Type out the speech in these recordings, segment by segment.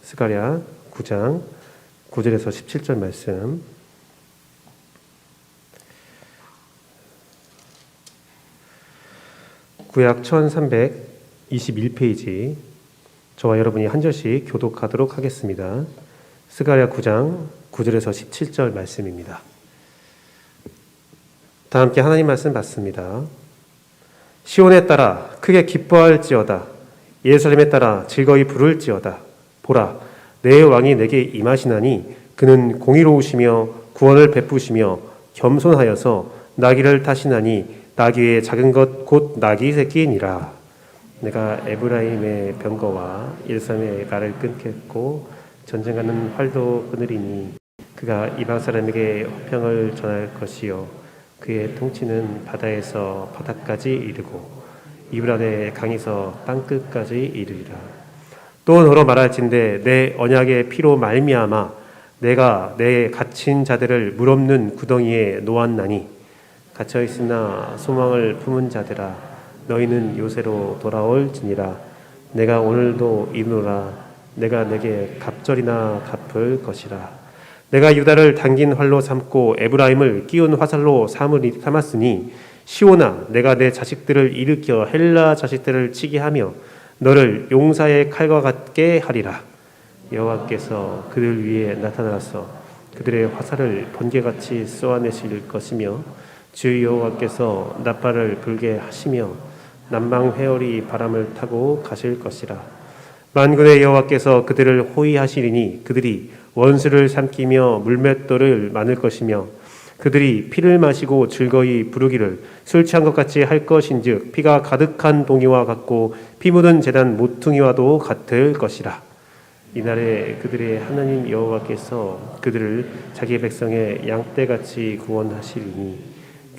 스가랴 9장 9절에서 17절 말씀. 구약 1321페이지 저와 여러분이 한 절씩 교독하도록 하겠습니다. 스가랴 9장 9절에서 17절 말씀입니다. 다 함께 하나님 말씀 받습니다. 시온에 따라 크게 기뻐할지어다. 예루살렘에 따라 즐거이 부를지어다. 보라, 내 왕이 내게 임하시나니 그는 공의로우시며 구원을 베푸시며 겸손하여서 나귀를 타시나니 나귀의 작은 것 곧 나귀 새끼니라. 내가 에브라임의 병거와 예루살렘의 말을 끊겠고 전쟁하는 활도 끊으리니 그가 이방 사람에게 화평을 전할 것이요 그의 통치는 바다에서 바다까지 이르고 이브라데 강에서 땅끝까지 이르리라. 또 너로 말할진대 내 언약의 피로 말미암아 내가 내 갇힌 자들을 물없는 구덩이에 놓았나니 갇혀있으나 소망을 품은 자들아 너희는 요새로 돌아올지니라. 내가 오늘도 이르노라. 내가 내게 갑절이나 갚을 것이라. 내가 유다를 당긴 활로 삼고 에브라임을 끼운 화살로 삼았으니 시온아 내가 내 자식들을 일으켜 헬라 자식들을 치게 하며 너를 용사의 칼과 같게 하리라. 여호와께서 그들 위에 나타나서 그들의 화살을 번개같이 쏘아내실 것이며 주 여호와께서 나팔을 불게 하시며 남방 회오리 바람을 타고 가실 것이라. 만군의 여호와께서 그들을 호위하시리니 그들이 원수를 삼키며 물맷돌을 많을 것이며 그들이 피를 마시고 즐거이 부르기를 술 취한 것 같이 할 것인즉 피가 가득한 봉이와 같고 피 묻은 제단 모퉁이와도 같을 것이라. 이날에 그들의 하나님 여호와께서 그들을 자기 백성의 양떼같이 구원하시리니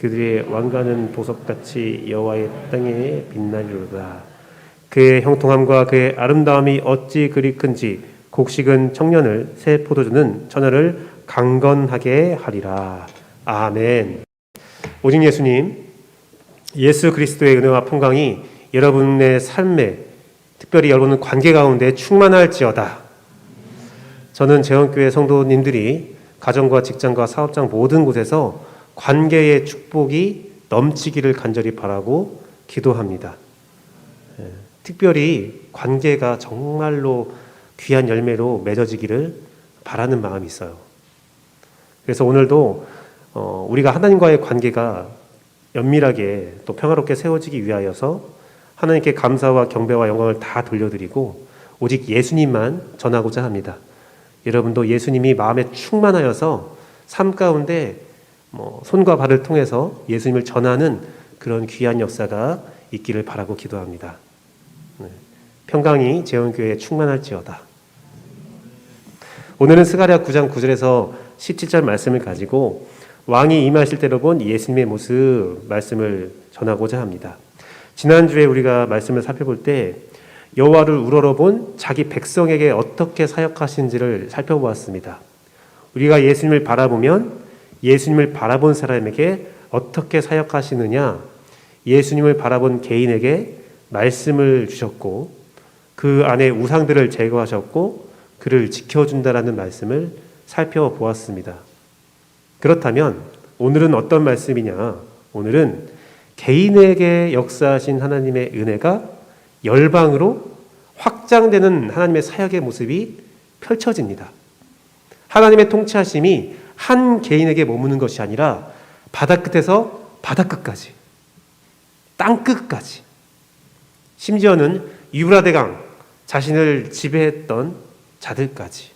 그들의 왕관은 보석같이 여호와의 땅에 빛나리로다. 그의 형통함과 그의 아름다움이 어찌 그리 큰지 곡식은 청년을 새 포도주는 처녀를 강건하게 하리라. 아멘. 오직 예수님, 예수 그리스도의 은혜와 평강이 여러분의 삶에 특별히 여러분의 관계 가운데 충만할지어다. 저는 재원교회 성도님들이 가정과 직장과 사업장 모든 곳에서 관계의 축복이 넘치기를 간절히 바라고 기도합니다. 특별히 관계가 정말로 귀한 열매로 맺어지기를 바라는 마음이 있어요. 그래서 오늘도 우리가 하나님과의 관계가 연밀하게 또 평화롭게 세워지기 위하여서 하나님께 감사와 경배와 영광을 다 돌려드리고 오직 예수님만 전하고자 합니다. 여러분도 예수님이 마음에 충만하여서 삶 가운데 손과 발을 통해서 예수님을 전하는 그런 귀한 역사가 있기를 바라고 기도합니다. 평강이 재원교회에 충만할지어다. 오늘은 스가랴 9장 9절에서 17절 말씀을 가지고 왕이 임하실 때로 본 예수님의 모습 말씀을 전하고자 합니다. 지난주에 우리가 말씀을 살펴볼 때 여호와를 우러러본 자기 백성에게 어떻게 사역하신지를 살펴보았습니다. 우리가 예수님을 바라보면 예수님을 바라본 사람에게 어떻게 사역하시느냐, 예수님을 바라본 개인에게 말씀을 주셨고 그 안에 우상들을 제거하셨고 그를 지켜준다라는 말씀을 살펴보았습니다. 그렇다면 오늘은 어떤 말씀이냐? 오늘은 개인에게 역사하신 하나님의 은혜가 열방으로 확장되는 하나님의 사역의 모습이 펼쳐집니다. 하나님의 통치하심이 한 개인에게 머무는 것이 아니라 바다 끝에서 바다 끝까지, 땅 끝까지, 심지어는 유브라데강 자신을 지배했던 자들까지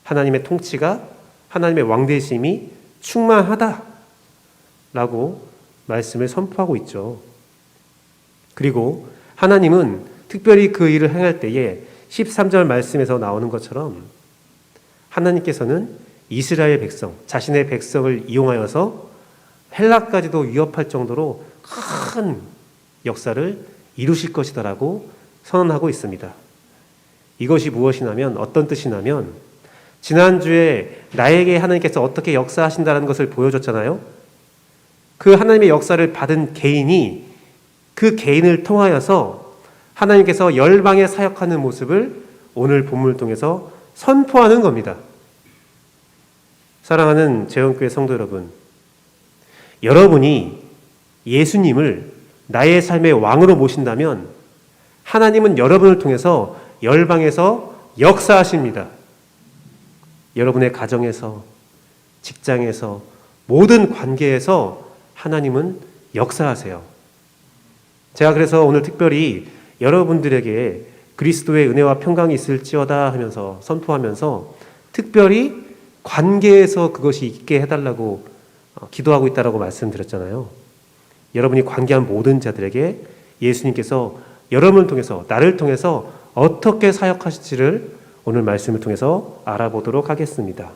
하나님의 통치가, 하나님의 왕대심이 충만하다라고 말씀을 선포하고 있죠. 그리고 하나님은 특별히 그 일을 행할 때에 13절 말씀에서 나오는 것처럼 하나님께서는 이스라엘 백성, 자신의 백성을 이용하여서 헬라까지도 위협할 정도로 큰 역사를 이루실 것이다라고 선언하고 있습니다. 이것이 무엇이냐면, 어떤 뜻이냐면 지난주에 나에게 하나님께서 어떻게 역사하신다는 것을 보여줬잖아요. 그 하나님의 역사를 받은 개인이 그 개인을 통하여서 하나님께서 열방에 사역하는 모습을 오늘 본문을 통해서 선포하는 겁니다. 사랑하는 재원교회 성도 여러분, 여러분이 예수님을 나의 삶의 왕으로 모신다면 하나님은 여러분을 통해서 열방에서 역사하십니다. 여러분의 가정에서, 직장에서, 모든 관계에서 하나님은 역사하세요. 제가 그래서 오늘 특별히 여러분들에게 그리스도의 은혜와 평강이 있을지어다 하면서 선포하면서 특별히 관계에서 그것이 있게 해달라고 기도하고 있다라고 말씀드렸잖아요. 여러분이 관계한 모든 자들에게 예수님께서 여러분을 통해서, 나를 통해서 어떻게 사역하실지를 오늘 말씀을 통해서 알아보도록 하겠습니다.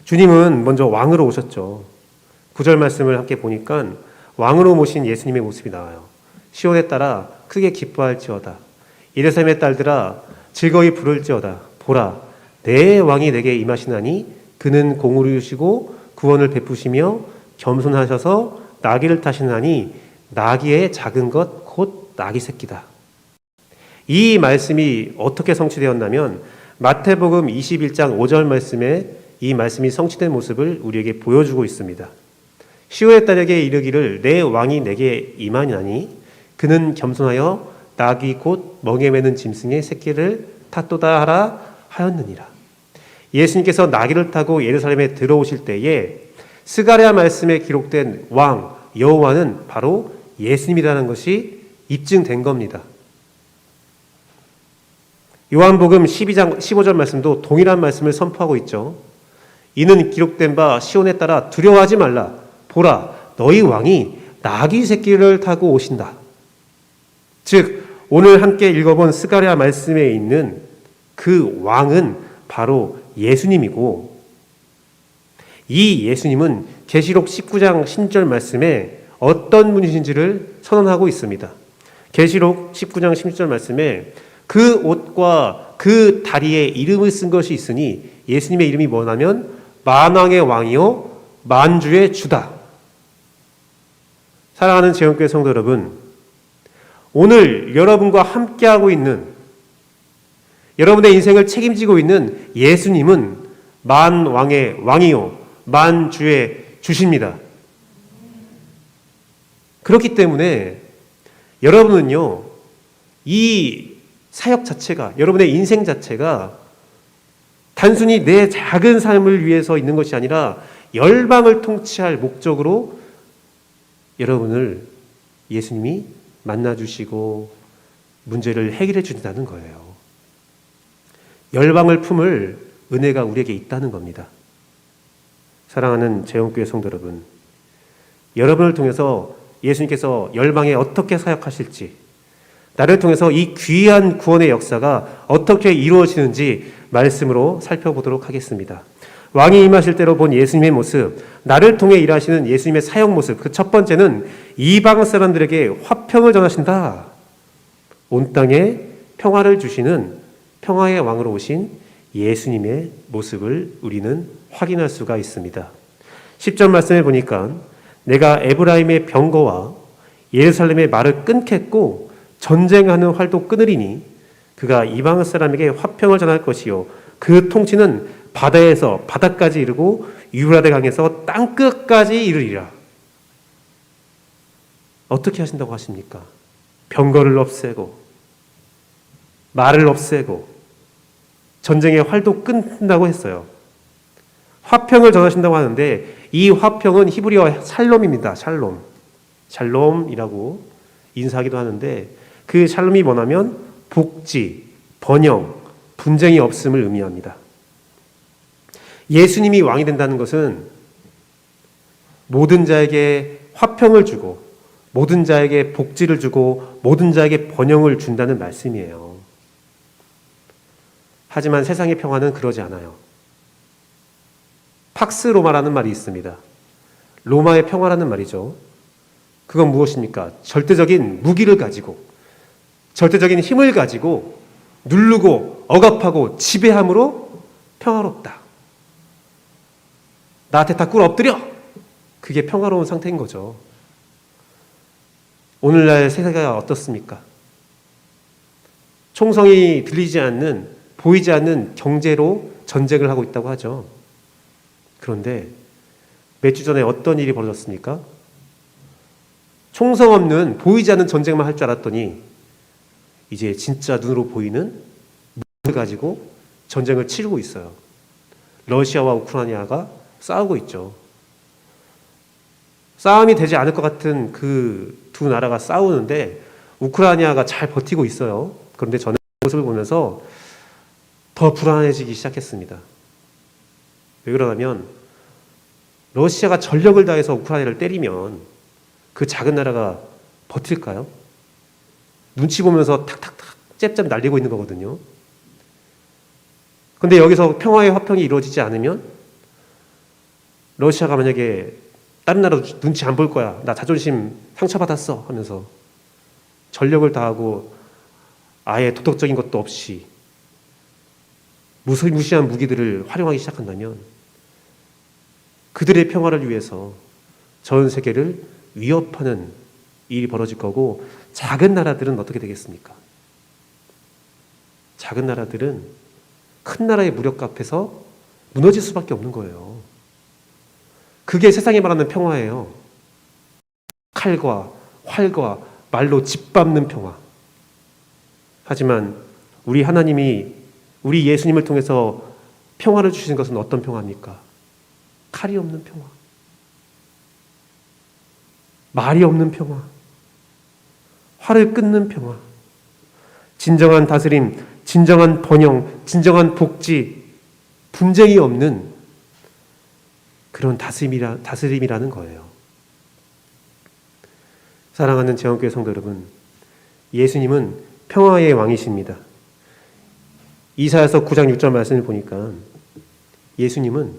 주님은 먼저 왕으로 오셨죠. 9절 말씀을 함께 보니까 왕으로 모신 예수님의 모습이 나와요. 시온에 따라 크게 기뻐할지어다. 예루살렘의 딸들아 즐거이 부를지어다. 보라, 내 왕이 내게 임하시나니 그는 공을 이루시고 구원을 베푸시며 겸손하셔서 나귀를 타시나니 나귀의 작은 것 곧 나귀 새끼다. 이 말씀이 어떻게 성취되었냐면 마태복음 21장 5절 말씀에 이 말씀이 성취된 모습을 우리에게 보여주고 있습니다. 시온의 딸에게 이르기를 내 왕이 내게 임하나니 그는 겸손하여 나귀 곧 멍에 매는 짐승의 새끼를 탔도다 하라 하였느니라. 예수님께서 나귀를 타고 예루살렘에 들어오실 때에 스가랴 말씀에 기록된 왕 여호와는 바로 예수님이라는 것이 입증된 겁니다. 요한복음 12장 15절 말씀도 동일한 말씀을 선포하고 있죠. 이는 기록된 바 시온에 따라 두려워하지 말라. 보라, 너희 왕이 나귀 새끼를 타고 오신다. 즉 오늘 함께 읽어본 스가랴 말씀에 있는 그 왕은 바로 예수님이고, 이 예수님은 계시록 19장 10절 말씀에 어떤 분이신지를 선언하고 있습니다. 계시록 19장 10절 말씀에 그 옷과 그 다리에 이름을 쓴 것이 있으니 예수님의 이름이 뭐냐면 만왕의 왕이요 만주의 주다. 사랑하는 재원교회 성도 여러분, 오늘 여러분과 함께하고 있는, 여러분의 인생을 책임지고 있는 예수님은 만왕의 왕이요 만주의 주십니다. 그렇기 때문에 여러분은요, 이 사역 자체가, 여러분의 인생 자체가 단순히 내 작은 삶을 위해서 있는 것이 아니라 열방을 통치할 목적으로 여러분을 예수님이 만나주시고 문제를 해결해 주신다는 거예요. 열방을 품을 은혜가 우리에게 있다는 겁니다. 사랑하는 재원교회 성도 여러분, 여러분을 통해서 예수님께서 열방에 어떻게 사역하실지, 나를 통해서 이 귀한 구원의 역사가 어떻게 이루어지는지 말씀으로 살펴보도록 하겠습니다. 왕이 임하실 때로 본 예수님의 모습, 나를 통해 일하시는 예수님의 사역 모습, 그 첫 번째는 이방 사람들에게 화평을 전하신다. 온 땅에 평화를 주시는 평화의 왕으로 오신 예수님의 모습을 우리는 확인할 수가 있습니다. 10절 말씀에 보니까 내가 에브라임의 병거와 예루살렘의 말을 끊겠고 전쟁하는 활도 끊으리니 그가 이방 사람에게 화평을 전할 것이요 그 통치는 바다에서 바다까지 이르고 유브라데 강에서 땅끝까지 이르리라. 어떻게 하신다고 하십니까? 병거를 없애고 말을 없애고 전쟁의 활도 끊는다고 했어요. 화평을 전하신다고 하는데 이 화평은 히브리어 샬롬입니다. 샬롬. 샬롬이라고 인사하기도 하는데 그 샬롬이 뭐냐면 복지, 번영, 분쟁이 없음을 의미합니다. 예수님이 왕이 된다는 것은 모든 자에게 화평을 주고 모든 자에게 복지를 주고 모든 자에게 번영을 준다는 말씀이에요. 하지만 세상의 평화는 그러지 않아요. 팍스 로마라는 말이 있습니다. 로마의 평화라는 말이죠. 그건 무엇입니까? 절대적인 무기를 가지고 절대적인 힘을 가지고 누르고 억압하고 지배함으로 평화롭다. 나한테 다 꿇어 엎드려! 그게 평화로운 상태인 거죠. 오늘날 세계가 어떻습니까? 총성이 들리지 않는 보이지 않는 경제로 전쟁을 하고 있다고 하죠. 그런데 몇 주 전에 어떤 일이 벌어졌습니까? 총성 없는 보이지 않는 전쟁만 할 줄 알았더니 이제 진짜 눈으로 보이는 무기를 가지고 전쟁을 치르고 있어요. 러시아와 우크라이나가 싸우고 있죠. 싸움이 되지 않을 것 같은 그 두 나라가 싸우는데 우크라이나가 잘 버티고 있어요. 그런데 저는 그 모습을 보면서 더 불안해지기 시작했습니다. 왜 그러냐면 러시아가 전력을 다해서 우크라이나를 때리면 그 작은 나라가 버틸까요? 눈치 보면서 탁탁탁 잽잽 날리고 있는 거거든요. 그런데 여기서 평화의 화평이 이루어지지 않으면 러시아가 만약에 다른 나라 눈치 안 볼 거야, 나 자존심 상처받았어 하면서 전력을 다하고 아예 도덕적인 것도 없이 무시무시한 무기들을 활용하기 시작한다면 그들의 평화를 위해서 전 세계를 위협하는 일이 벌어질 거고, 작은 나라들은 어떻게 되겠습니까? 작은 나라들은 큰 나라의 무력 앞에서 무너질 수밖에 없는 거예요. 그게 세상이 말하는 평화예요. 칼과 활과 말로 짓밟는 평화. 하지만 우리 하나님이 우리 예수님을 통해서 평화를 주시는 것은 어떤 평화입니까? 칼이 없는 평화, 말이 없는 평화, 화를 끊는 평화, 진정한 다스림, 진정한 번영, 진정한 복지, 분쟁이 없는 그런 다스림이라는 거예요. 사랑하는 제원교회 성도 여러분, 예수님은 평화의 왕이십니다. 이사야서 9장 6절 말씀을 보니까 예수님은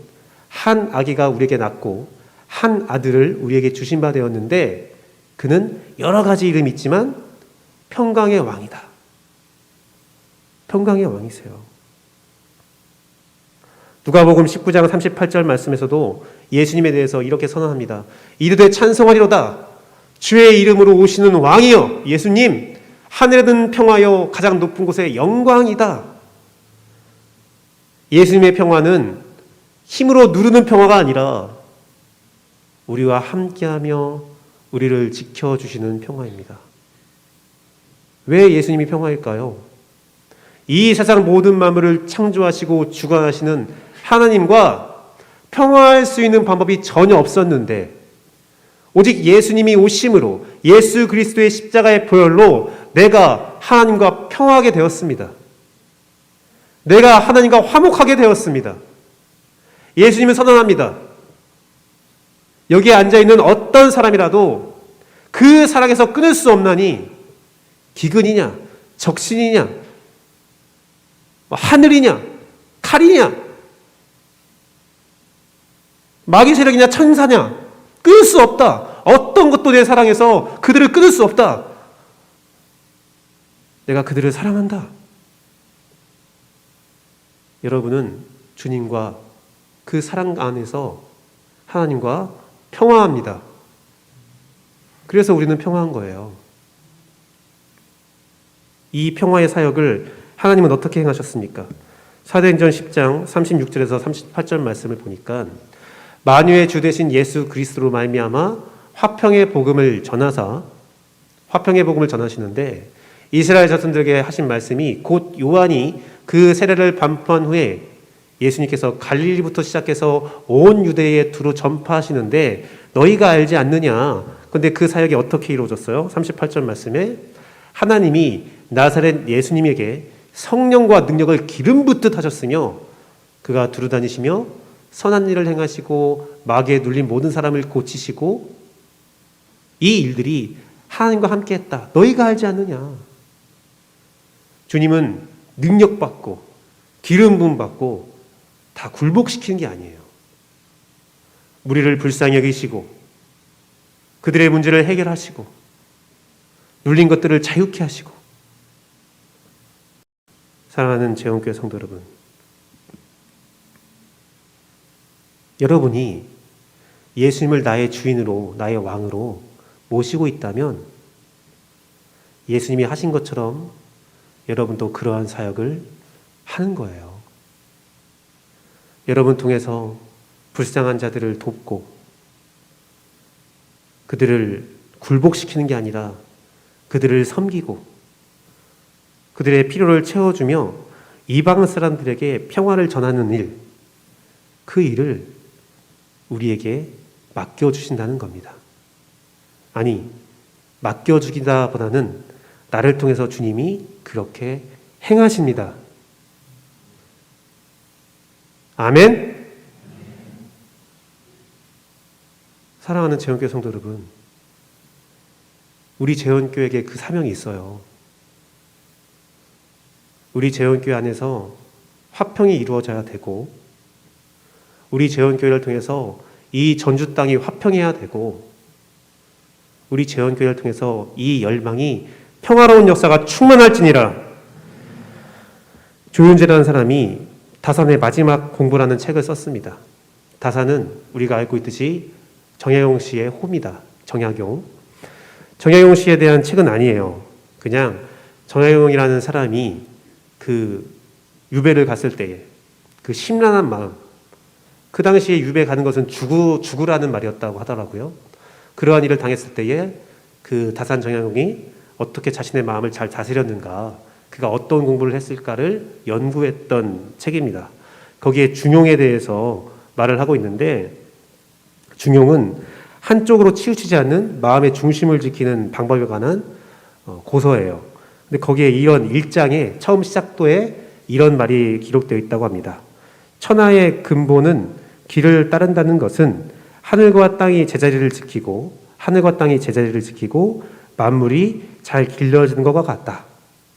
한 아기가 우리에게 낳고 한 아들을 우리에게 주신 바 되었는데 그는 여러 가지 이름이 있지만 평강의 왕이다. 평강의 왕이세요. 누가복음 19장 38절 말씀에서도 예수님에 대해서 이렇게 선언합니다. 이르되 찬송하리로다. 주의 이름으로 오시는 왕이여, 예수님, 하늘에는 평화여, 가장 높은 곳에 영광이다. 예수님의 평화는 힘으로 누르는 평화가 아니라 우리와 함께하며 우리를 지켜주시는 평화입니다. 왜 예수님이 평화일까요? 이 세상 모든 만물을 창조하시고 주관하시는 하나님과 평화할 수 있는 방법이 전혀 없었는데 오직 예수님이 오심으로 예수 그리스도의 십자가의 보혈로 내가 하나님과 평화하게 되었습니다. 내가 하나님과 화목하게 되었습니다. 예수님은 선언합니다. 여기에 앉아있는 어떤 사람이라도 그 사랑에서 끊을 수 없나니 기근이냐, 적신이냐, 하늘이냐, 칼이냐, 마귀 세력이냐, 천사냐, 끊을 수 없다. 어떤 것도 내 사랑에서 그들을 끊을 수 없다. 내가 그들을 사랑한다. 여러분은 주님과 그 사랑 안에서 하나님과 평화합니다. 그래서 우리는 평화한 거예요. 이 평화의 사역을 하나님은 어떻게 행하셨습니까? 사도행전 10장 36절에서 38절 말씀을 보니까 만유의 주 되신 예수 그리스도로 말미암아 화평의 복음을 전하시는데 이스라엘 자손들에게 하신 말씀이 곧 요한이 그 세례를 반포한 후에 예수님께서 갈릴리부터 시작해서 온 유대에 두루 전파하시는데 너희가 알지 않느냐. 그런데 그 사역이 어떻게 이루어졌어요? 38절 말씀에 하나님이 나사렛 예수님에게 성령과 능력을 기름 붓듯 하셨으며 그가 두루 다니시며 선한 일을 행하시고 마귀에 눌린 모든 사람을 고치시고 이 일들이 하나님과 함께 했다. 너희가 알지 않느냐. 주님은 능력받고 기름 부음 받고 다 굴복시키는 게 아니에요. 무리를 불쌍히 여기시고 그들의 문제를 해결하시고 눌린 것들을 자유케 하시고. 사랑하는 제원교회 성도 여러분, 여러분이 예수님을 나의 주인으로 나의 왕으로 모시고 있다면 예수님이 하신 것처럼 여러분도 그러한 사역을 하는 거예요. 여러분 통해서 불쌍한 자들을 돕고 그들을 굴복시키는 게 아니라 그들을 섬기고 그들의 필요를 채워주며 이방 사람들에게 평화를 전하는 일, 그 일을 우리에게 맡겨주신다는 겁니다. 아니, 맡겨주기다보다는 나를 통해서 주님이 그렇게 행하십니다. 아멘. 사랑하는 재원교회 성도 여러분, 우리 재원교회에게 그 사명이 있어요. 우리 재원교회 안에서 화평이 이루어져야 되고, 우리 재원교회를 통해서 이 전주 땅이 화평해야 되고, 우리 재원교회를 통해서 이 열망이 평화로운 역사가 충만할지니라. 조윤재라는 사람이 다산의 마지막 공부라는 책을 썼습니다. 다산은 우리가 알고 있듯이 정약용 씨의 호입니다. 정약용 씨에 대한 책은 아니에요. 그냥 정약용이라는 사람이 그 유배를 갔을 때에 그 심란한 마음, 그 당시에 유배 가는 것은 죽으라는 말이었다고 하더라고요. 그러한 일을 당했을 때에 그 다산 정약용이 어떻게 자신의 마음을 잘 다스렸는가, 그가 어떤 공부를 했을까를 연구했던 책입니다. 거기에 중용에 대해서 말을 하고 있는데, 중용은 한쪽으로 치우치지 않는 마음의 중심을 지키는 방법에 관한 고서예요. 근데 거기에 이런 1장에 처음 시작도에 이런 말이 기록되어 있다고 합니다. 천하의 근본은 길을 따른다는 것은 하늘과 땅이 제자리를 지키고 만물이 잘 길러지는 것과 같다.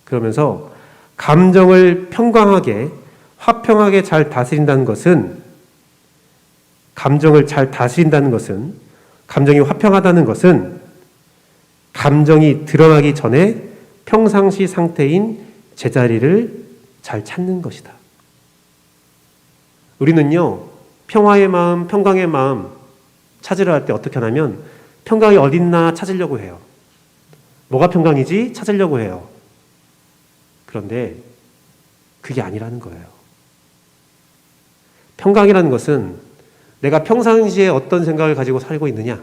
그러면서 감정을 평강하게 화평하게 잘 다스린다는 것은, 감정이 화평하다는 것은 감정이 드러나기 전에 평상시 상태인 제자리를 잘 찾는 것이다. 우리는요, 평화의 마음, 평강의 마음 찾으려 할 때 어떻게 하냐면 평강이 어딨나 찾으려고 해요. 뭐가 평강이지? 찾으려고 해요. 그런데 그게 아니라는 거예요. 평강이라는 것은 내가 평상시에 어떤 생각을 가지고 살고 있느냐,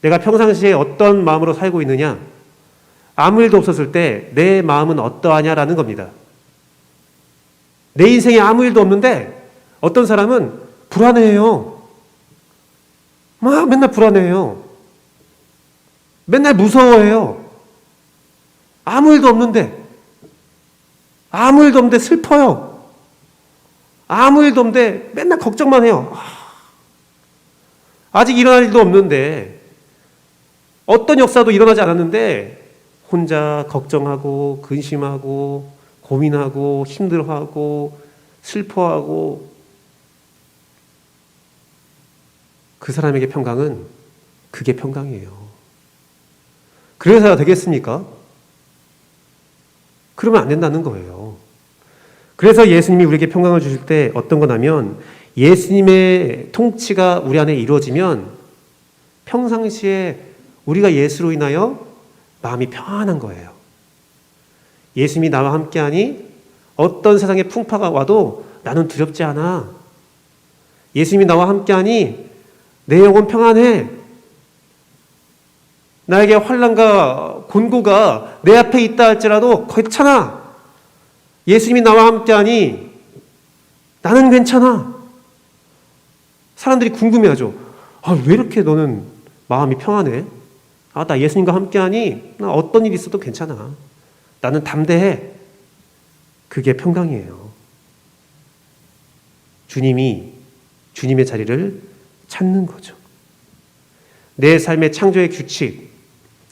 내가 평상시에 어떤 마음으로 살고 있느냐, 아무 일도 없었을 때 내 마음은 어떠하냐라는 겁니다. 내 인생에 아무 일도 없는데 어떤 사람은 불안해해요. 막 맨날 불안해해요. 맨날 무서워해요. 아무 일도 없는데 슬퍼요. 아무 일도 없는데 맨날 걱정만 해요. 아직 일어날 일도 없는데, 어떤 역사도 일어나지 않았는데 혼자 걱정하고 근심하고 고민하고 힘들어하고 슬퍼하고, 그 사람에게 평강은 그게 평강이에요. 그래서야 되겠습니까? 그러면 안 된다는 거예요. 그래서 예수님이 우리에게 평강을 주실 때 어떤 거냐면, 예수님의 통치가 우리 안에 이루어지면 평상시에 우리가 예수로 인하여 마음이 평안한 거예요. 예수님이 나와 함께하니 어떤 세상의 풍파가 와도 나는 두렵지 않아. 예수님이 나와 함께하니 내 영혼 평안해. 나에게 환난과 곤고가 내 앞에 있다 할지라도 괜찮아. 예수님이 나와 함께하니 나는 괜찮아. 사람들이 궁금해하죠. 왜 이렇게 너는 마음이 평안해? 나 예수님과 함께하니 나 어떤 일이 있어도 괜찮아. 나는 담대해. 그게 평강이에요. 주님의 자리를 찾는 거죠. 내 삶의 창조의 규칙,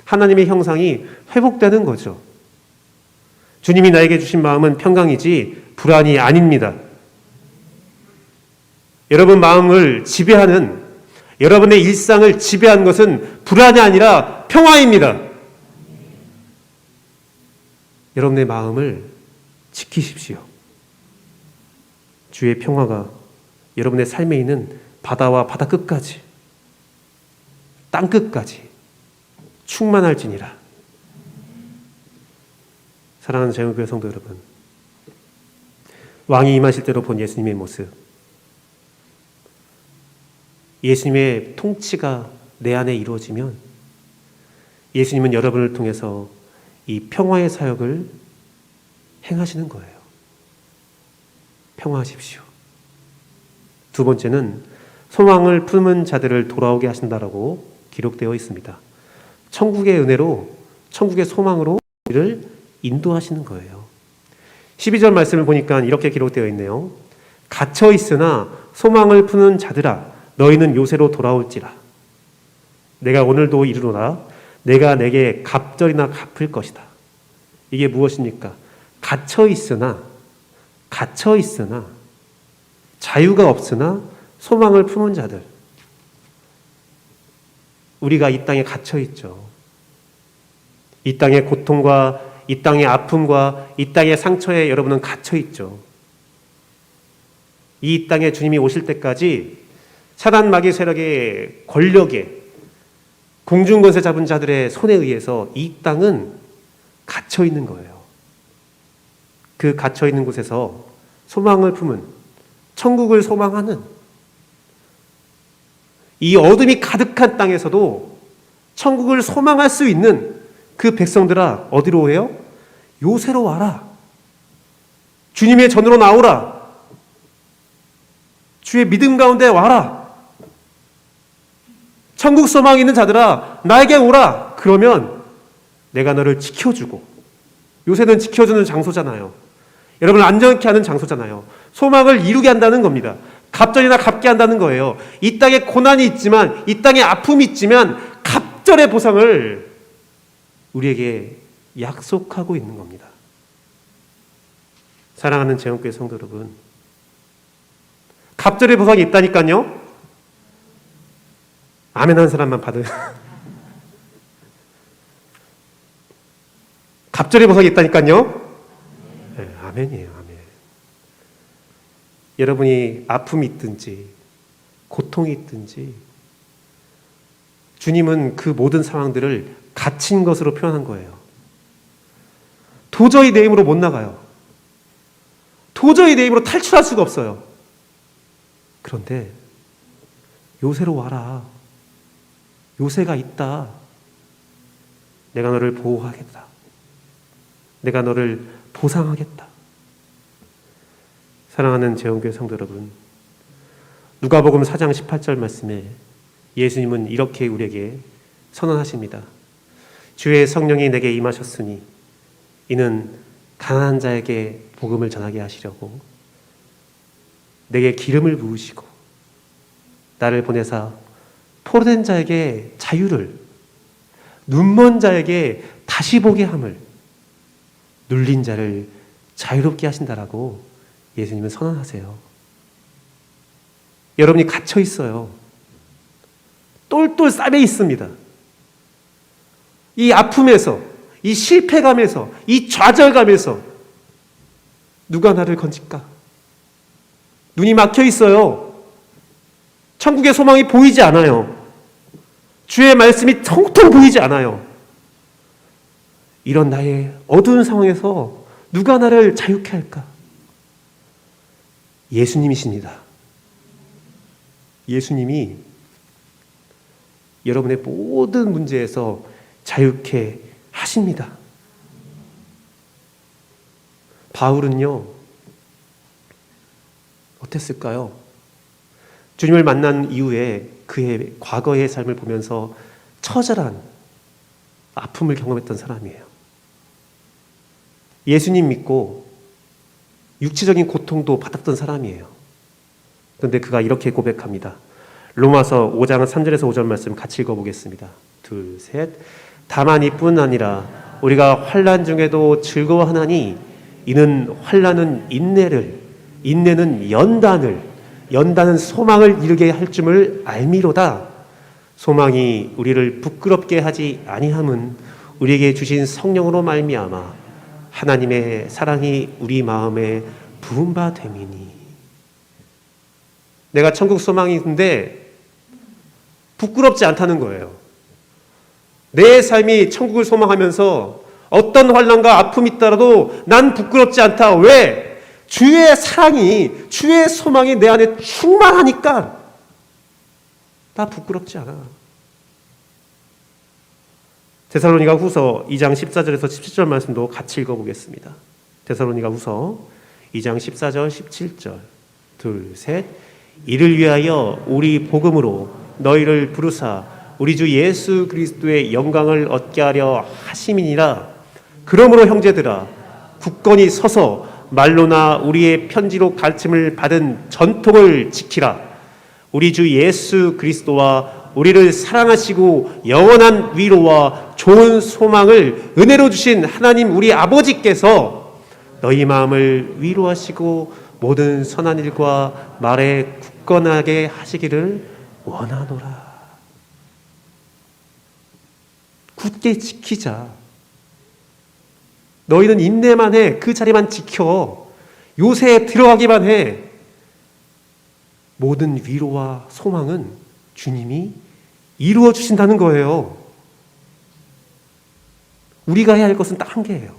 하나님의 형상이 회복되는 거죠. 주님이 나에게 주신 마음은 평강이지 불안이 아닙니다. 여러분 마음을 지배하는, 여러분의 일상을 지배하는 것은 불안이 아니라 평화입니다. 여러분의 마음을 지키십시오. 주의 평화가 여러분의 삶에 있는 바다와 바다 끝까지, 땅 끝까지 충만할지니라. 사랑하는 재원교회 성도 여러분, 왕이 임하실 때로 본 예수님의 모습. 예수님의 통치가 내 안에 이루어지면 예수님은 여러분을 통해서 이 평화의 사역을 행하시는 거예요. 평화하십시오. 두 번째는 소망을 품은 자들을 돌아오게 하신다라고 기록되어 있습니다. 천국의 은혜로, 천국의 소망으로 우리를 인도하시는 거예요. 12절 말씀을 보니까 이렇게 기록되어 있네요. 갇혀 있으나 소망을 품은 자들아 너희는 요새로 돌아올지라. 내가 오늘도 이르노라 내가 내게 갑절이나 갚을 것이다. 이게 무엇입니까? 갇혀 있으나 자유가 없으나 소망을 품은 자들. 우리가 이 땅에 갇혀 있죠. 이 땅의 고통과 이 땅의 아픔과 이 땅의 상처에 여러분은 갇혀 있죠. 이 땅에 주님이 오실 때까지 사단 마귀 세력의 권력에 공중권세 잡은 자들의 손에 의해서 이 땅은 갇혀 있는 거예요. 그 갇혀 있는 곳에서 소망을 품은, 천국을 소망하는, 이 어둠이 가득한 땅에서도 천국을 소망할 수 있는 그 백성들아 어디로 오래요? 요새로 와라. 주님의 전으로 나오라. 주의 믿음 가운데 와라. 천국 소망이 있는 자들아 나에게 오라. 그러면 내가 너를 지켜주고, 요새는 지켜주는 장소잖아요. 여러분을 안전케 하는 장소잖아요. 소망을 이루게 한다는 겁니다. 갑절이나 갚게 한다는 거예요. 이 땅에 고난이 있지만, 이 땅에 아픔이 있지만 갑절의 보상을 우리에게 약속하고 있는 겁니다. 사랑하는 재원교회 성도 여러분, 갑절의 보상이 있다니까요. 아멘 한 사람만 받으. 갑절의 보상이 있다니까요. 네, 아멘이에요. 아멘. 여러분이 아픔이 있든지 고통이 있든지 주님은 그 모든 상황들을 갇힌 것으로 표현한 거예요. 도저히 내 힘으로 못 나가요. 도저히 내 힘으로 탈출할 수가 없어요. 그런데 요새로 와라. 요새가 있다. 내가 너를 보호하겠다. 내가 너를 보상하겠다. 사랑하는 재원교회 성도 여러분, 누가복음 4장 18절 말씀에 예수님은 이렇게 우리에게 선언하십니다. 주의 성령이 내게 임하셨으니 이는 가난한 자에게 복음을 전하게 하시려고 내게 기름을 부으시고 나를 보내사 포로된 자에게 자유를, 눈먼 자에게 다시 보게 함을, 눌린 자를 자유롭게 하신다라고 예수님은 선언하세요. 여러분이 갇혀 있어요. 똘똘 싸매 있습니다. 이 아픔에서, 이 실패감에서, 이 좌절감에서 누가 나를 건질까? 눈이 막혀 있어요. 천국의 소망이 보이지 않아요. 주의 말씀이 통통 보이지 않아요. 이런 나의 어두운 상황에서 누가 나를 자유케 할까? 예수님이십니다. 예수님이 여러분의 모든 문제에서 자유케 하십니다. 바울은요, 어땠을까요? 주님을 만난 이후에 그의 과거의 삶을 보면서 처절한 아픔을 경험했던 사람이에요. 예수님 믿고 육체적인 고통도 받았던 사람이에요. 그런데 그가 이렇게 고백합니다. 로마서 5장 3절에서 5절 말씀 같이 읽어보겠습니다. 둘, 셋. 다만 이뿐 아니라 우리가 환난 중에도 즐거워하나니 이는 환난은 인내를, 인내는 연단은 소망을 이루게 할 줄을 알미로다. 소망이 우리를 부끄럽게 하지 아니함은 우리에게 주신 성령으로 말미암아 하나님의 사랑이 우리 마음에 부은 바 됨이니. 내가 천국 소망이 있는데 부끄럽지 않다는 거예요. 내 삶이 천국을 소망하면서 어떤 환난과 아픔이 있더라도 난 부끄럽지 않다. 왜? 주의 사랑이, 주의 소망이 내 안에 충만하니까 나 부끄럽지 않아. 데살로니가 후서 2장 14절에서 17절 말씀도 같이 읽어보겠습니다. 데살로니가 후서 2장 14절 17절 둘, 셋. 이를 위하여 우리 복음으로 너희를 부르사 우리 주 예수 그리스도의 영광을 얻게 하려 하심이니라. 그러므로 형제들아 굳건히 서서 말로나 우리의 편지로 가르침을 받은 전통을 지키라. 우리 주 예수 그리스도와 우리를 사랑하시고 영원한 위로와 좋은 소망을 은혜로 주신 하나님 우리 아버지께서 너희 마음을 위로하시고 모든 선한 일과 말에 굳건하게 하시기를 원하노라. 굳게 지키자. 너희는 인내만 해. 그 자리만 지켜. 요새에 들어가기만 해. 모든 위로와 소망은 주님이 이루어 주신다는 거예요. 우리가 해야 할 것은 딱 한 개예요.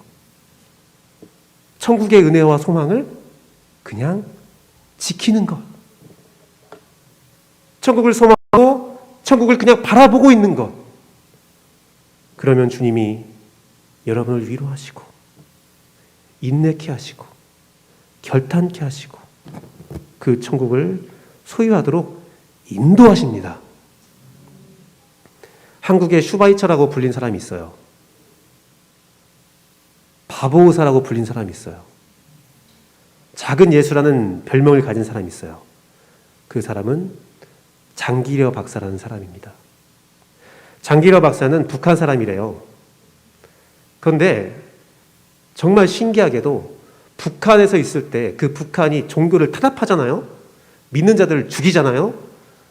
천국의 은혜와 소망을 그냥 지키는 것. 천국을 소망하고 천국을 그냥 바라보고 있는 것. 그러면 주님이 여러분을 위로하시고 인내케 하시고 결탄케 하시고 그 천국을 소유하도록 인도하십니다. 한국에 슈바이처라고 불린 사람이 있어요. 바보 의사라고 불린 사람이 있어요. 작은 예수라는 별명을 가진 사람이 있어요. 그 사람은 장기려 박사라는 사람입니다. 장기려 박사는 북한 사람이래요. 그런데 정말 신기하게도 북한에서 있을 때 그 북한이 종교를 탄압하잖아요. 믿는 자들을 죽이잖아요.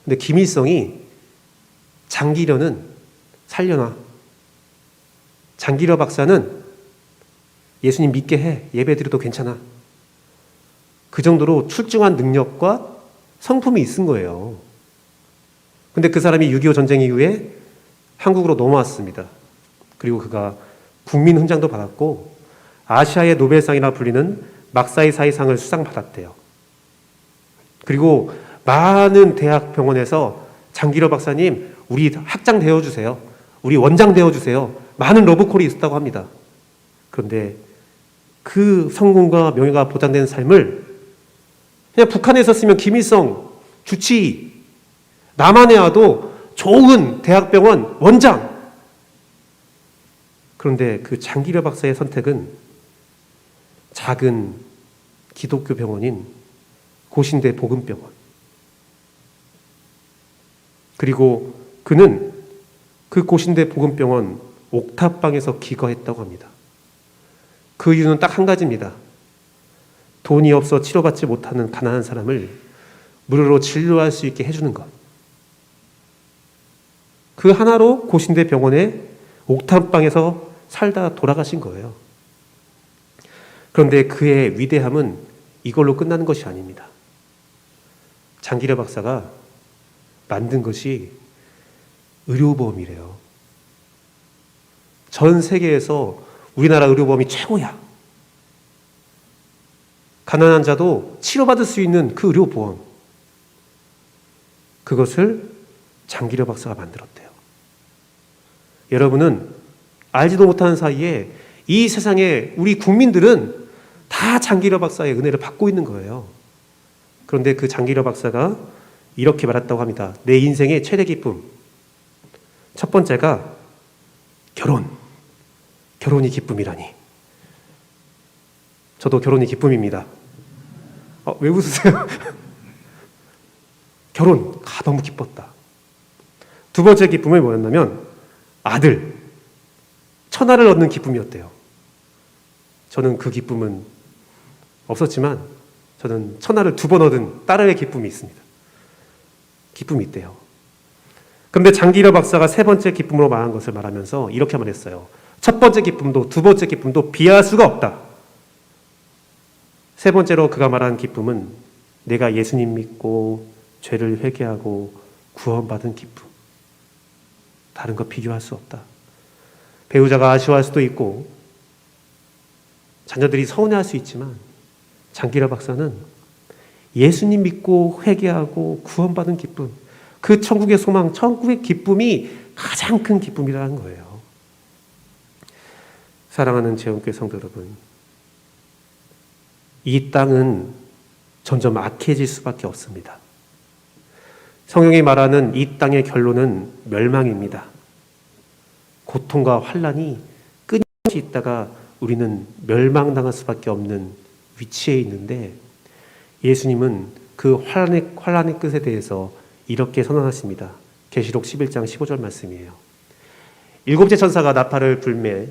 근데 김일성이 장기려는 살려놔. 장기려 박사는 예수님 믿게 해. 예배 드려도 괜찮아. 그 정도로 출중한 능력과 성품이 있은 거예요. 근데 그 사람이 6.25 전쟁 이후에 한국으로 넘어왔습니다. 그리고 그가 국민훈장도 받았고 아시아의 노벨상이라 불리는 막사이사이상을 수상받았대요. 그리고 많은 대학 병원에서 장기려 박사님 우리 학장 되어주세요. 우리 원장 되어주세요. 많은 러브콜이 있었다고 합니다. 그런데 그 성공과 명예가 보장되는 삶을 그냥 북한에 있었으면 김일성, 주치, 남한에 와도 좋은 대학병원 원장. 그런데 그 장기려 박사의 선택은 작은 기독교 병원인 고신대 복음병원. 그리고 그는 그 고신대 복음병원 옥탑방에서 기거했다고 합니다. 그 이유는 딱 한 가지입니다. 돈이 없어 치료받지 못하는 가난한 사람을 무료로 진료할 수 있게 해주는 것. 그 하나로 고신대 병원의 옥탑방에서 살다 돌아가신 거예요. 그런데 그의 위대함은 이걸로 끝나는 것이 아닙니다. 장기려 박사가 만든 것이 의료보험이래요. 전 세계에서 우리나라 의료보험이 최고야. 가난한 자도 치료받을 수 있는 그 의료보험. 그것을 장기려 박사가 만들었대요. 여러분은 알지도 못하는 사이에 이 세상에 우리 국민들은 다 장기려 박사의 은혜를 받고 있는 거예요. 그런데 그 장기려 박사가 이렇게 말했다고 합니다. 내 인생의 최대 기쁨. 첫 번째가 결혼. 결혼이 기쁨이라니. 저도 결혼이 기쁨입니다. 왜 웃으세요? 결혼. 너무 기뻤다. 두 번째 기쁨은 뭐였냐면 아들. 천하를 얻는 기쁨이었대요. 저는 그 기쁨은 없었지만 저는 천하를 2번 얻은 딸의 기쁨이 있습니다. 기쁨이 있대요. 그런데 장기려 박사가 세 번째 기쁨으로 말한 것을 말하면서 이렇게 말했어요. 첫 번째 기쁨도 두 번째 기쁨도 비할 수가 없다. 세 번째로 그가 말한 기쁨은 내가 예수님 믿고 죄를 회개하고 구원받은 기쁨. 다른 거 비교할 수 없다. 배우자가 아쉬워할 수도 있고 자녀들이 서운해할 수 있지만 장기라 박사는 예수님 믿고 회개하고 구원받은 기쁨, 그 천국의 소망, 천국의 기쁨이 가장 큰 기쁨이라는 거예요. 사랑하는 재원교회 성도 여러분, 이 땅은 점점 악해질 수밖에 없습니다. 성경이 말하는 이 땅의 결론은 멸망입니다. 고통과 환난이 끊임없이 있다가 우리는 멸망당할 수밖에 없는 위치에 있는데, 예수님은 그 환난의 끝에 대해서 이렇게 선언하십니다. 계시록 11장 15절 말씀이에요. 일곱째 천사가 나팔을 불매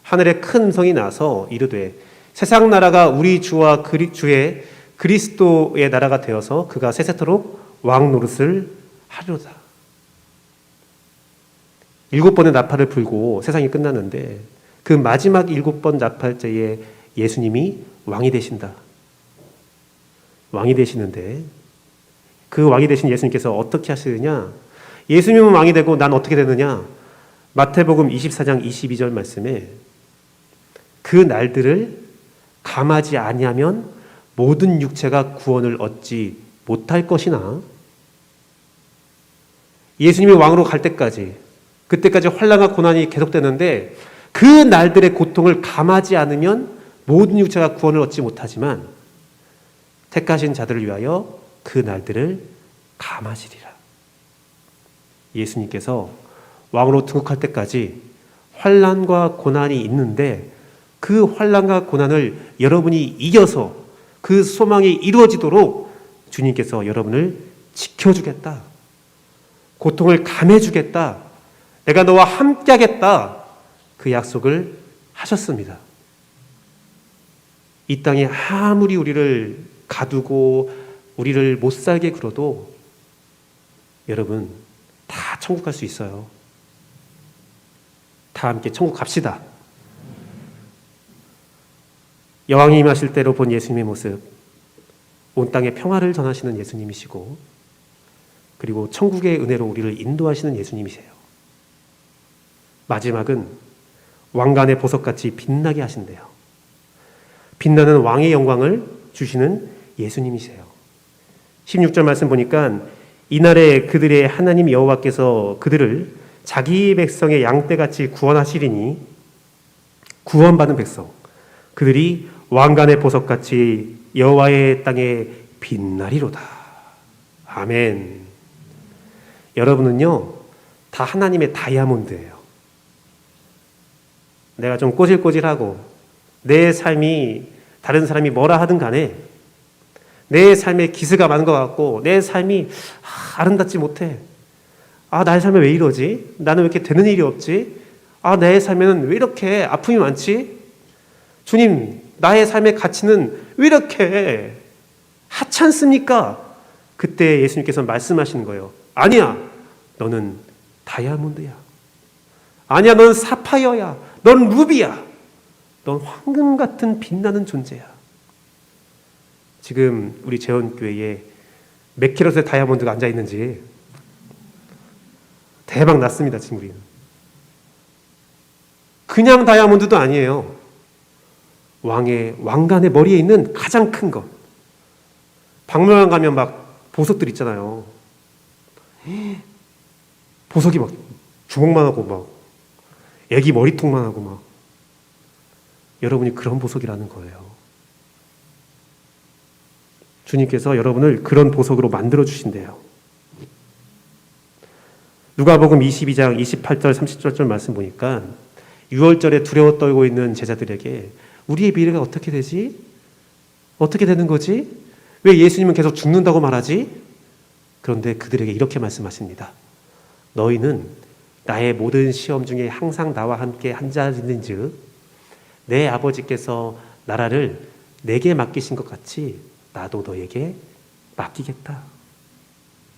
하늘에 큰 음성이 나서 이르되 세상 나라가 우리 주와 주의 그리스도의 나라가 되어서 그가 세세토록 왕 노릇을 하리로다. 7번의 나팔을 불고 세상이 끝났는데 그 마지막 7번 나팔째에 예수님이 왕이 되신다. 왕이 되시는데 그 왕이 되신 예수님께서 어떻게 하시느냐? 예수님은 왕이 되고 난 어떻게 되느냐? 마태복음 24장 22절 말씀에 그 날들을 감하지 아니하면 모든 육체가 구원을 얻지 못할 것이나, 예수님이 왕으로 갈 때까지, 그때까지 환난과 고난이 계속되는데 그 날들의 고통을 감하지 않으면 모든 육체가 구원을 얻지 못하지만 택하신 자들을 위하여 그 날들을 감하시리라. 예수님께서 왕으로 등극할 때까지 환난과 고난이 있는데 그 환난과 고난을 여러분이 이겨서 그 소망이 이루어지도록 주님께서 여러분을 지켜주겠다. 고통을 감해주겠다. 내가 너와 함께하겠다. 그 약속을 하셨습니다. 이 땅에 아무리 우리를 가두고 우리를 못 살게 굴어도 여러분 다 천국 갈 수 있어요. 다 함께 천국 갑시다. 여왕이 임하실 때로 본 예수님의 모습, 온 땅에 평화를 전하시는 예수님이시고, 그리고 천국의 은혜로 우리를 인도하시는 예수님이세요. 마지막은 왕관의 보석같이 빛나게 하신대요. 빛나는 왕의 영광을 주시는 예수님이세요. 16절 말씀 보니까 이날에 그들의 하나님 여호와께서 그들을 자기 백성의 양떼같이 구원하시리니, 구원받은 백성, 그들이 왕관의 보석같이 여호와의 땅에 빛나리로다. 아멘. 여러분은요 다 하나님의 다이아몬드예요. 내가 좀 꼬질꼬질하고 내 삶이 다른 사람이 뭐라 하든 간에 내 삶에 기스가 많은 것 같고 내 삶이 아름답지 못해. 나의 삶에 왜 이러지? 나는 왜 이렇게 되는 일이 없지? 내 삶에는 왜 이렇게 아픔이 많지? 주님, 나의 삶의 가치는 왜 이렇게 하찮습니까? 그때 예수님께서 말씀하시는 거예요. 아니야, 너는 다이아몬드야. 아니야, 넌 사파이어야. 넌 루비야. 넌 황금 같은 빛나는 존재야. 지금 우리 재원교회에 몇 캐럿의 다이아몬드가 앉아있는지 대박 났습니다. 지금 우리는 그냥 다이아몬드도 아니에요. 왕관의 머리에 있는 가장 큰 것. 박물관 가면 막 보석들 있잖아요. 보석이 막 주먹만 하고 막 애기 머리통만 하고 막. 여러분이 그런 보석이라는 거예요. 주님께서 여러분을 그런 보석으로 만들어 주신대요. 누가복음 22장 28절 30절 말씀 보니까 6월절에 두려워 떨고 있는 제자들에게 우리의 미래가 어떻게 되지? 어떻게 되는 거지? 왜 예수님은 계속 죽는다고 말하지? 그런데 그들에게 이렇게 말씀하십니다. 너희는 나의 모든 시험 중에 항상 나와 함께 앉아있는즉 내 아버지께서 나라를 내게 맡기신 것 같이 나도 너에게 맡기겠다.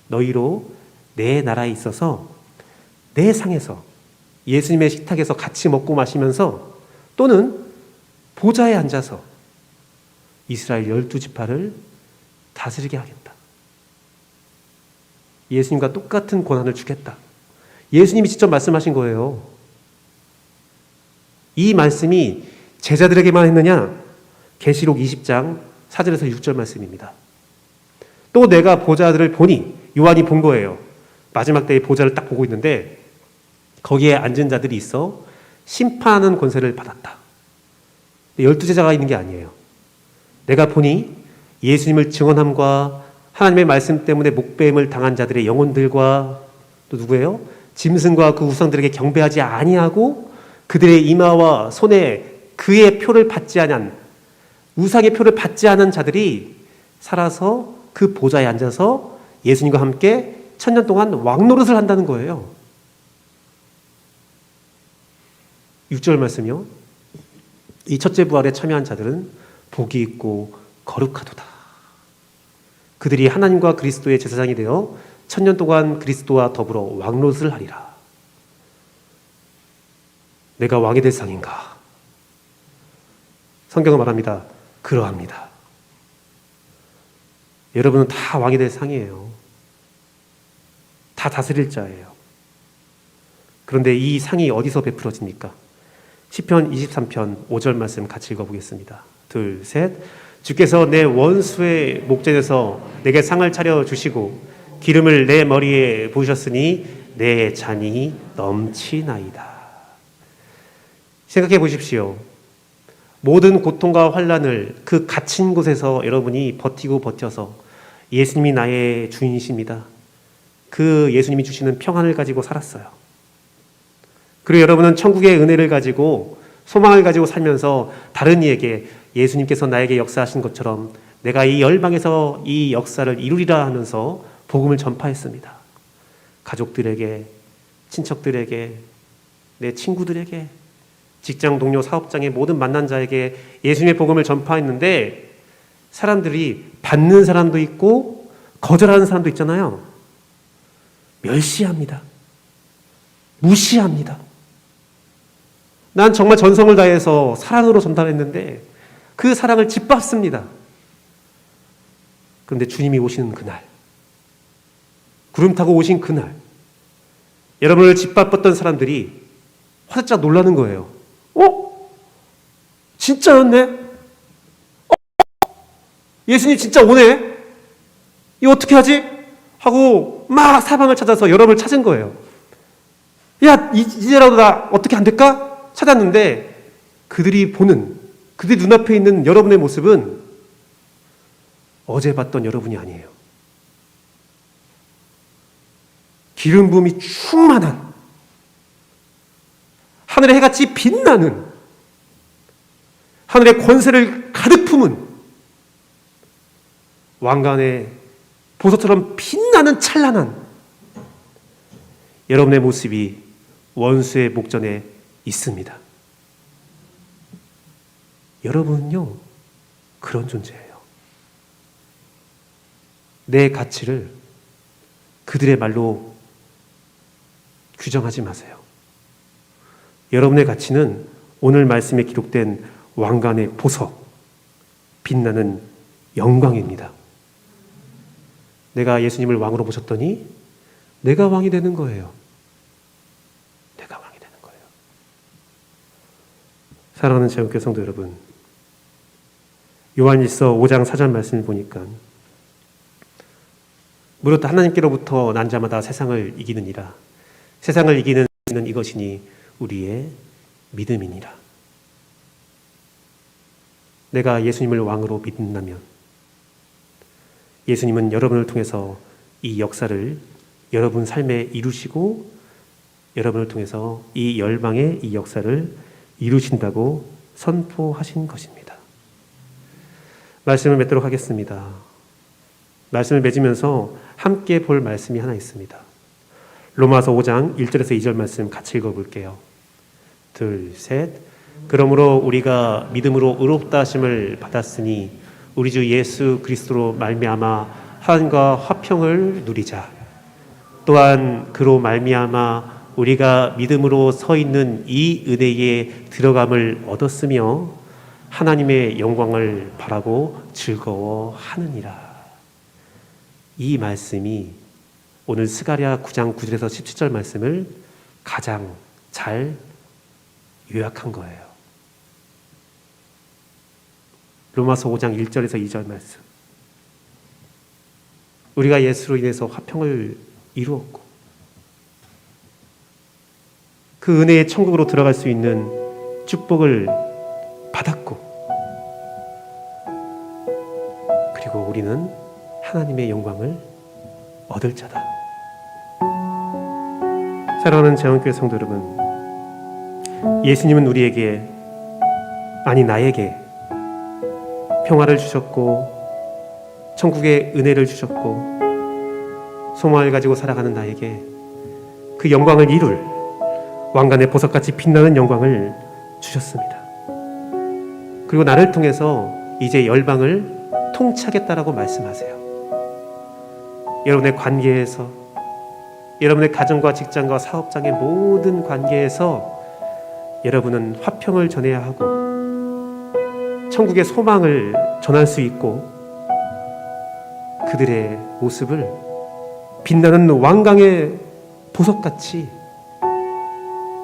너희로 내 나라에 있어서 내 상에서 예수님의 식탁에서 같이 먹고 마시면서 또는 보좌에 앉아서 이스라엘 12지파를 다스리게 하겠다. 예수님과 똑같은 고난을 주겠다. 예수님이 직접 말씀하신 거예요. 이 말씀이 제자들에게만 했느냐? 계시록 20장 4절에서 6절 말씀입니다. 또 내가 보좌들을 보니, 요한이 본 거예요. 마지막 때의 보좌를 딱 보고 있는데 거기에 앉은 자들이 있어 심판하는 권세를 받았다. 12제자가 있는 게 아니에요. 내가 보니 예수님을 증언함과 하나님의 말씀 때문에 목배임을 당한 자들의 영혼들과 또 누구예요? 짐승과 그 우상들에게 경배하지 아니하고 그들의 이마와 손에 그의 표를 받지 않은, 우상의 표를 받지 않은 자들이 살아서 그 보좌에 앉아서 예수님과 함께 천년 동안 왕노릇을 한다는 거예요. 6절 말씀이요. 이 첫째 부활에 참여한 자들은 복이 있고 거룩하도다. 그들이 하나님과 그리스도의 제사장이 되어 천년 동안 그리스도와 더불어 왕노릇을 하리라. 내가 왕이 될 상인가? 성경은 말합니다. 그러합니다. 여러분은 다 왕이 될 상이에요. 다 다스릴 자예요. 그런데 이 상이 어디서 베풀어집니까? 시편 23편 5절 말씀 같이 읽어보겠습니다. 둘, 셋. 주께서 내 원수의 목전에서 내게 상을 차려주시고 기름을 내 머리에 부으셨으니 내 잔이 넘치나이다. 생각해 보십시오. 모든 고통과 환난을 그 갇힌 곳에서 여러분이 버티고 버텨서 예수님이 나의 주인이십니다. 그 예수님이 주시는 평안을 가지고 살았어요. 그리고 여러분은 천국의 은혜를 가지고 소망을 가지고 살면서 다른 이에게 예수님께서 나에게 역사하신 것처럼 내가 이 열방에서 이 역사를 이루리라 하면서 복음을 전파했습니다. 가족들에게, 친척들에게, 내 친구들에게, 직장 동료, 사업장의 모든 만난 자에게 예수님의 복음을 전파했는데 사람들이 받는 사람도 있고 거절하는 사람도 있잖아요. 멸시합니다. 무시합니다. 난 정말 전성을 다해서 사랑으로 전달했는데 그 사랑을 짓밟습니다. 그런데 주님이 오시는 그날, 구름 타고 오신 그날, 여러분을 짓밟았던 사람들이 화들짝 놀라는 거예요. 진짜였네? 예수님 진짜 오네? 이거 어떻게 하지? 하고 막 사방을 찾아서 여러분을 찾은 거예요. 야, 이제라도 나 어떻게 안 될까? 찾았는데 그들이 보는, 그들 눈앞에 있는 여러분의 모습은 어제 봤던 여러분이 아니에요. 기름 부음이 충만한, 하늘의 해같이 빛나는, 하늘의 권세를 가득 품은 왕관의 보석처럼 빛나는 찬란한 여러분의 모습이 원수의 목전에 있습니다. 여러분은요, 그런 존재예요. 내 가치를 그들의 말로 규정하지 마세요. 여러분의 가치는 오늘 말씀에 기록된 왕관의 보석, 빛나는 영광입니다. 내가 예수님을 왕으로 모셨더니 내가 왕이 되는 거예요. 내가 왕이 되는 거예요. 사랑하는 제국교 성도 여러분, 요한일서 5장 4절 말씀을 보니까 무릇 하나님께로부터 난 자마다 세상을 이기느니라. 세상을 이기는 이것이니 우리의 믿음이니라. 내가 예수님을 왕으로 믿는다면 예수님은 여러분을 통해서 이 역사를 여러분 삶에 이루시고 여러분을 통해서 이 열방의 이 역사를 이루신다고 선포하신 것입니다. 말씀을 맺도록 하겠습니다. 말씀을 맺으면서 함께 볼 말씀이 하나 있습니다. 로마서 5장 1절에서 2절 말씀 같이 읽어볼게요. 둘, 셋. 그러므로 우리가 믿음으로 의롭다 하심을 받았으니 우리 주 예수 그리스도로 말미암아 하나님과 화평을 누리자. 또한 그로 말미암아 우리가 믿음으로 서 있는 이 은혜에 들어감을 얻었으며 하나님의 영광을 바라고 즐거워하느니라. 이 말씀이 오늘 스가랴 9장 9절에서 17절 말씀을 가장 잘 요약한 거예요. 로마서 5장 1절에서 2절 말씀. 우리가 예수로 인해서 화평을 이루었고 그 은혜의 천국으로 들어갈 수 있는 축복을 받았고, 그리고 우리는 하나님의 영광을 얻을 자다. 사랑하는 재원교회 성도 여러분, 예수님은 우리에게, 아니 나에게 평화를 주셨고 천국의 은혜를 주셨고 소망을 가지고 살아가는 나에게 그 영광을 이룰 왕관의 보석같이 빛나는 영광을 주셨습니다. 그리고 나를 통해서 이제 열방을 통치하겠다라고 말씀하세요. 여러분의 관계에서, 여러분의 가정과 직장과 사업장의 모든 관계에서 여러분은 화평을 전해야 하고 천국의 소망을 전할 수 있고 그들의 모습을 빛나는 왕강의 보석같이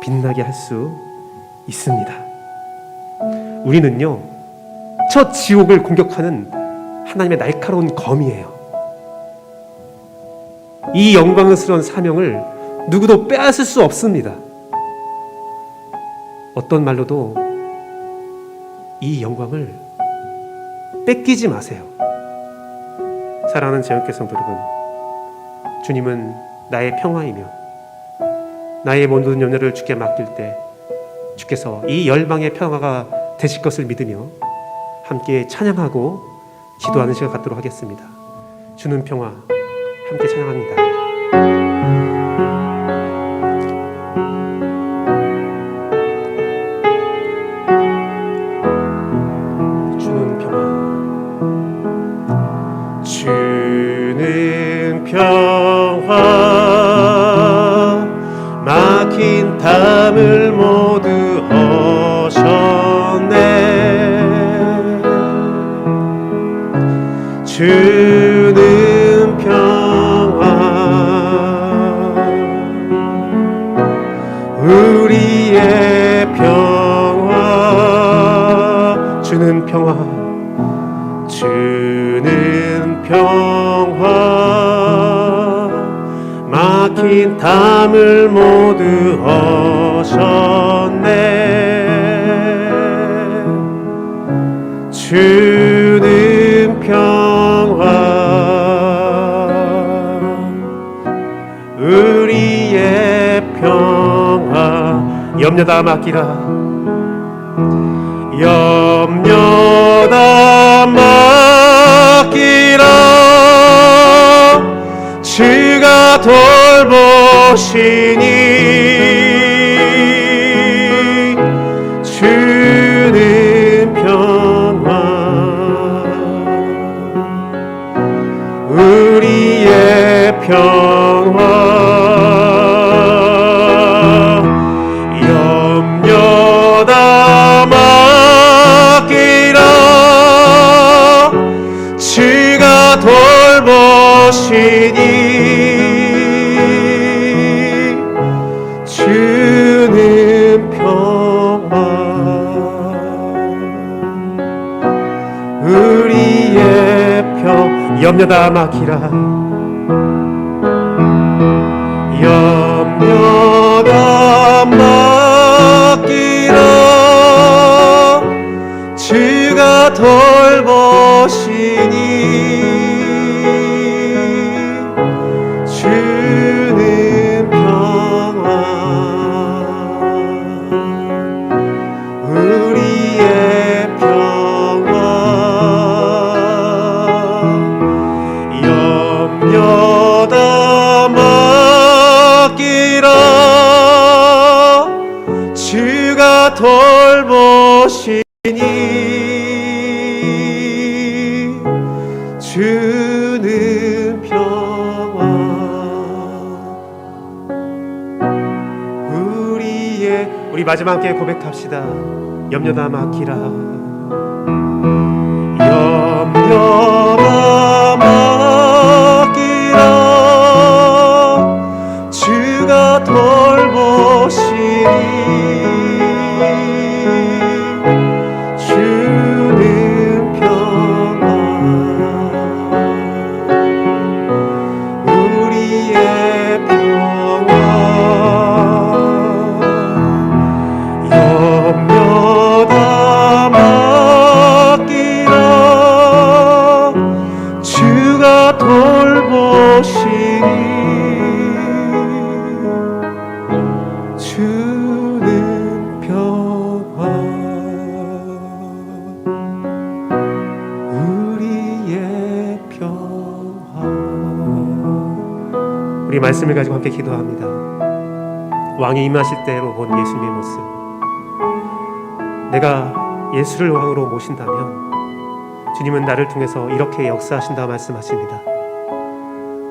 빛나게 할 수 있습니다. 우리는요, 저 지옥을 공격하는 하나님의 날카로운 검이에요. 이 영광스러운 사명을 누구도 빼앗을 수 없습니다. 어떤 말로도 이 영광을 뺏기지 마세요. 사랑하는 재원교회 성도 여러분, 주님은 나의 평화이며 나의 모든 염려를 주께 맡길 때 주께서 이 열방의 평화가 되실 것을 믿으며 함께 찬양하고 기도하는 시간 갖도록 하겠습니다. 주는 평화, 함께 찬양합니다. 주는 평화, 주는 평화, 막힌 담을 모두 허셨네. 주는 평화, 우리의 평화. 주는 평화, 주는 평화, 막힌 담을 모두 허셨네. 주는 평화, 우리의 평화. 염려 다 맡기라, 염려 다 맡기라. 주가 돌보시니. 주는 평화, 우리의 평화. 염려 다 맡기라. 주가 돌보시니. 주는 평화, 우리의 평. 염려 다 맡기라, 염려 다 맡기라. 주가 돌보시니. 주는 평화, 우리의 평화. 염려 다 맡기라. 주가 돌보시니. 주는 평화, 우리 마지막 함께 고백합시다. 염려 다 맡기라, 염려 다 맡기라. 주가 돌보시니. 주는 평화, 우리 말씀을 가지고 함께 기도합니다. 왕이 임하실 때로 본 예수님의 모습, 내가 예수를 왕으로 모신다면 주님은 나를 통해서 이렇게 역사하신다 말씀하십니다.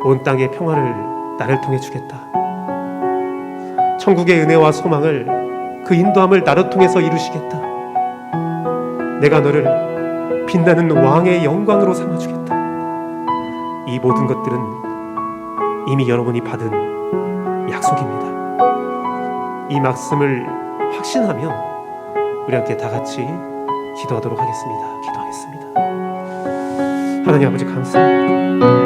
온 땅의 평화를 나를 통해 주겠다. 천국의 은혜와 소망을, 그 인도함을 나를 통해서 이루시겠다. 내가 너를 빛나는 왕의 영광으로 삼아주겠다. 이 모든 것들은 이미 여러분이 받은 약속입니다. 이 말씀을 확신하며 우리 함께 다 같이 기도하도록 하겠습니다. 기도하겠습니다. 하나님 아버지 감사합니다.